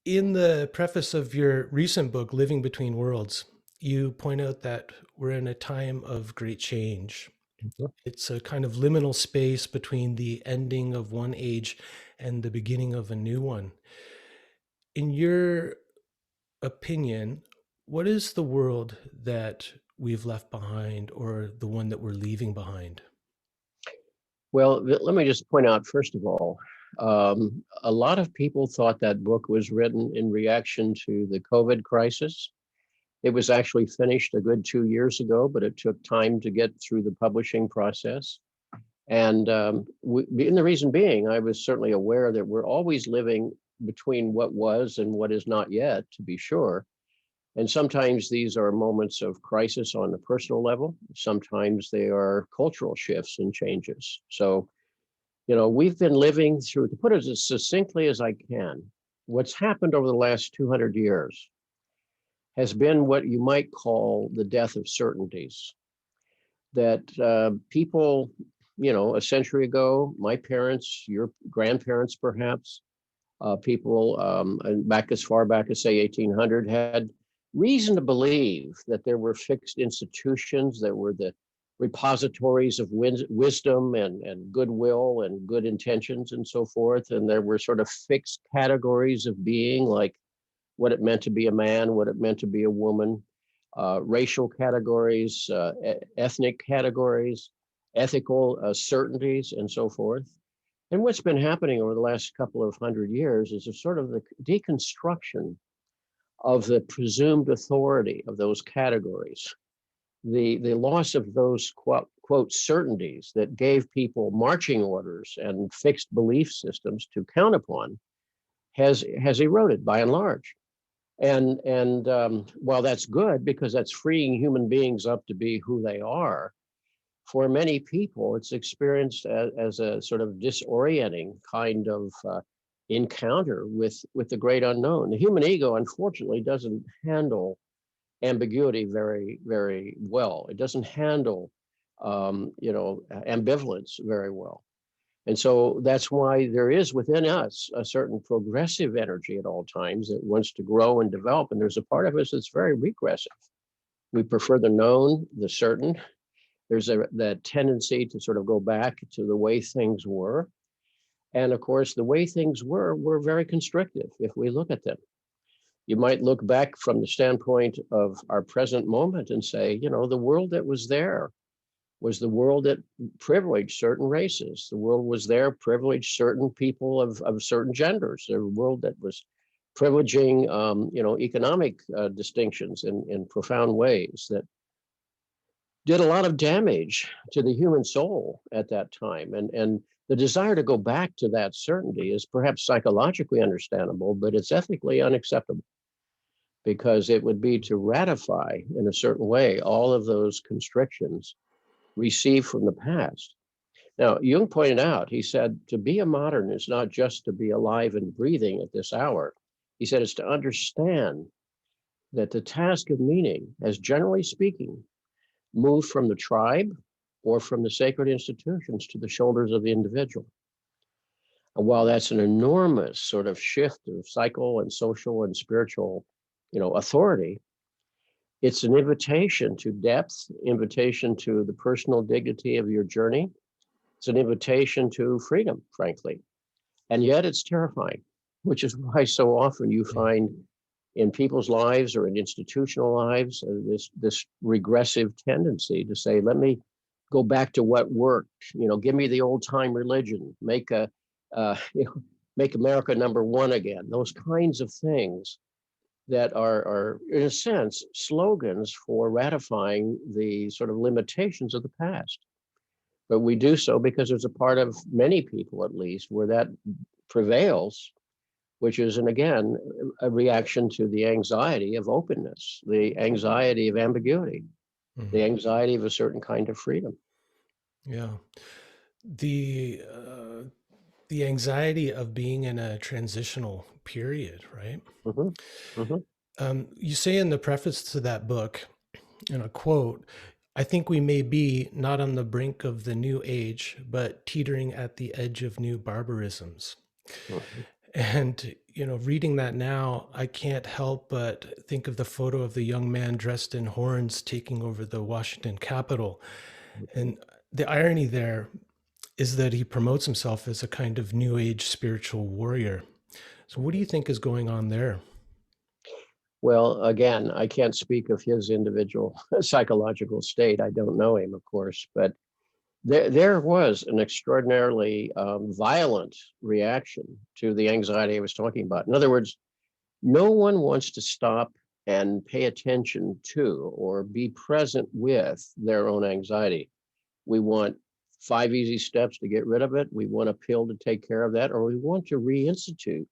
In the preface of your recent book, Living Between Worlds, you point out that we're in a time of great change. It's a kind of liminal space between the ending of one age and the beginning of a new one. In your opinion, what is the world that we've left behind or the one that we're leaving behind? Well, let me just point out, first of all, a lot of people thought that book was written in reaction to the COVID crisis. It was actually finished a good 2 years ago, but it took time to get through the publishing process. And the reason being, I was certainly aware that we're always living between what was and what is not yet, to be sure. And sometimes these are moments of crisis on a personal level. Sometimes they are cultural shifts and changes. So, we've been living through, to put it as succinctly as I can, what's happened over the last 200 years has been what you might call the death of certainties. That people, a century ago, my parents, your grandparents perhaps, people back as far back as, say, 1800, had reason to believe that there were fixed institutions that were the repositories of wisdom and goodwill and good intentions and so forth. And there were sort of fixed categories of being, like what it meant to be a man, what it meant to be a woman, racial categories, ethnic categories, ethical certainties, and so forth. And what's been happening over the last couple of hundred years is a sort of the deconstruction of the presumed authority of those categories, the loss of those quote certainties that gave people marching orders and fixed belief systems to count upon has eroded by and large. And while that's good because that's freeing human beings up to be who they are, for many people, it's experienced as a sort of disorienting kind of encounter with the great unknown. The human ego, unfortunately, doesn't handle ambiguity very, very well. It doesn't handle, ambivalence very well. And so that's why there is within us a certain progressive energy at all times that wants to grow and develop. And there's a part of us that's very regressive. We prefer the known, the certain. There's that tendency to sort of go back to the way things were. And of course, the way things were very constrictive if we look at them. You might look back from the standpoint of our present moment and say, the world that was there was the world that privileged certain races. The world was there, privileged certain people of certain genders. The world that was privileging, economic distinctions in profound ways that did a lot of damage to the human soul at that time. And the desire to go back to that certainty is perhaps psychologically understandable, but it's ethically unacceptable because it would be to ratify in a certain way all of those constrictions received from the past. Now, Jung pointed out, he said, to be a modern is not just to be alive and breathing at this hour. He said it's to understand that the task of meaning, as generally speaking, moved from the tribe or from the sacred institutions to the shoulders of the individual. And while that's an enormous sort of shift of cycle and social and spiritual, authority, it's an invitation to depth, invitation to the personal dignity of your journey. It's an invitation to freedom, frankly. And yet it's terrifying, which is why so often you find in people's lives or in institutional lives this regressive tendency to say, let me go back to what worked. Give me the old time religion, uh, make America number one again. Those kinds of things that are in a sense slogans for ratifying the sort of limitations of the past. But we do so because there's a part of many people, at least, where that prevails, which is, and again, a reaction to the anxiety of openness, the anxiety of ambiguity, the Mhm. anxiety of a certain kind of freedom. Yeah. The the anxiety of being in a transitional period, right? Hmm. Hmm. You say in the preface to that book, in a quote, I think we may be not on the brink of the new age, but teetering at the edge of new barbarisms. Hmm. And, reading that now, I can't help but think of the photo of the young man dressed in horns taking over the Washington Capitol. And the irony there is that he promotes himself as a kind of new age spiritual warrior. So, what do you think is going on there? Well, again, I can't speak of his individual psychological state. I don't know him, of course, but there was an extraordinarily violent reaction to the anxiety I was talking about. In other words, no one wants to stop and pay attention to or be present with their own anxiety. We want 5 easy steps to get rid of it. We want a pill to take care of that, or we want to reinstitute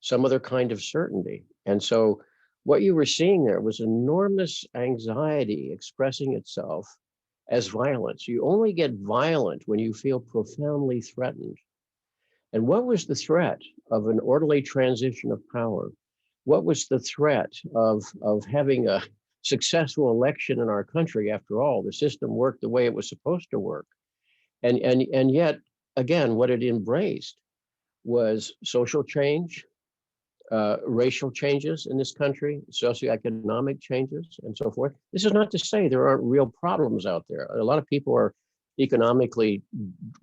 some other kind of certainty. And so what you were seeing there was enormous anxiety expressing itself as violence. You only get violent when you feel profoundly threatened. And what was the threat of an orderly transition of power? What was the threat of having a successful election in our country? After all, the system worked the way it was supposed to work. And yet, again, what it embraced was social change, racial changes in this country, socioeconomic changes, and so forth. This is not to say there aren't real problems out there. A lot of people are economically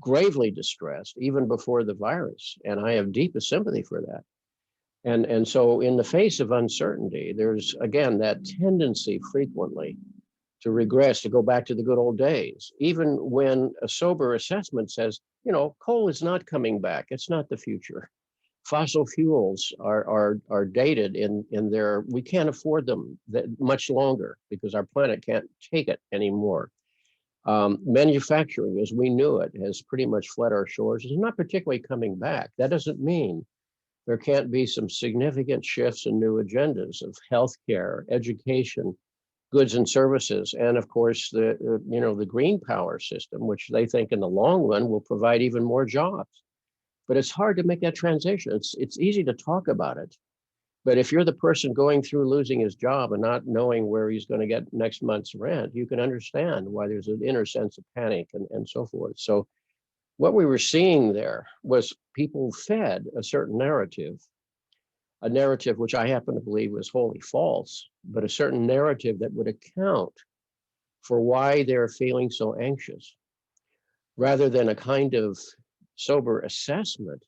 gravely distressed even before the virus, and I have deepest sympathy for that. And so in the face of uncertainty, there's again that tendency frequently to regress, to go back to the good old days, even when a sober assessment says, coal is not coming back. It's not the future. Fossil fuels are dated in their, we can't afford them that much longer because our planet can't take it anymore. Manufacturing as we knew it has pretty much fled our shores. It's not particularly coming back. That doesn't mean there can't be some significant shifts and new agendas of healthcare, education, goods and services, and of course the green power system, which they think in the long run will provide even more jobs. But it's hard to make that transition. It's easy to talk about it, but if you're the person going through losing his job and not knowing where he's going to get next month's rent, you can understand why there's an inner sense of panic and so forth. So what we were seeing there was people fed a certain narrative, a narrative which I happen to believe was wholly false, but a certain narrative that would account for why they're feeling so anxious, rather than a kind of sober assessment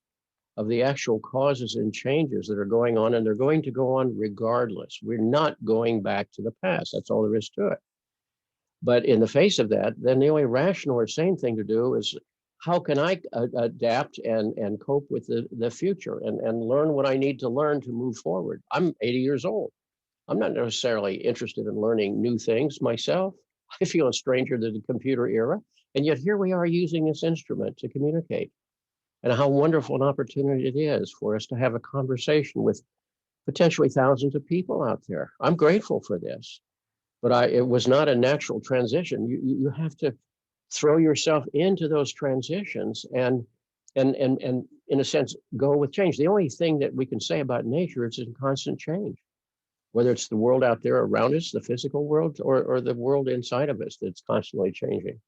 of the actual causes and changes that are going on, and they're going to go on regardless. We're not going back to the past. That's all there is to it. But in the face of that, then the only rational or sane thing to do is how can I adapt and cope with the future and learn what I need to learn to move forward? I'm 80 years old. I'm not necessarily interested in learning new things myself. I feel a stranger to the computer era. And yet here we are using this instrument to communicate. And how wonderful an opportunity it is for us to have a conversation with potentially thousands of people out there. I'm grateful for this, but it was not a natural transition. You have to throw yourself into those transitions and in a sense go with change. The only thing that we can say about nature is it's in constant change, whether it's the world out there around us, the physical world, or the world inside of us that's constantly changing.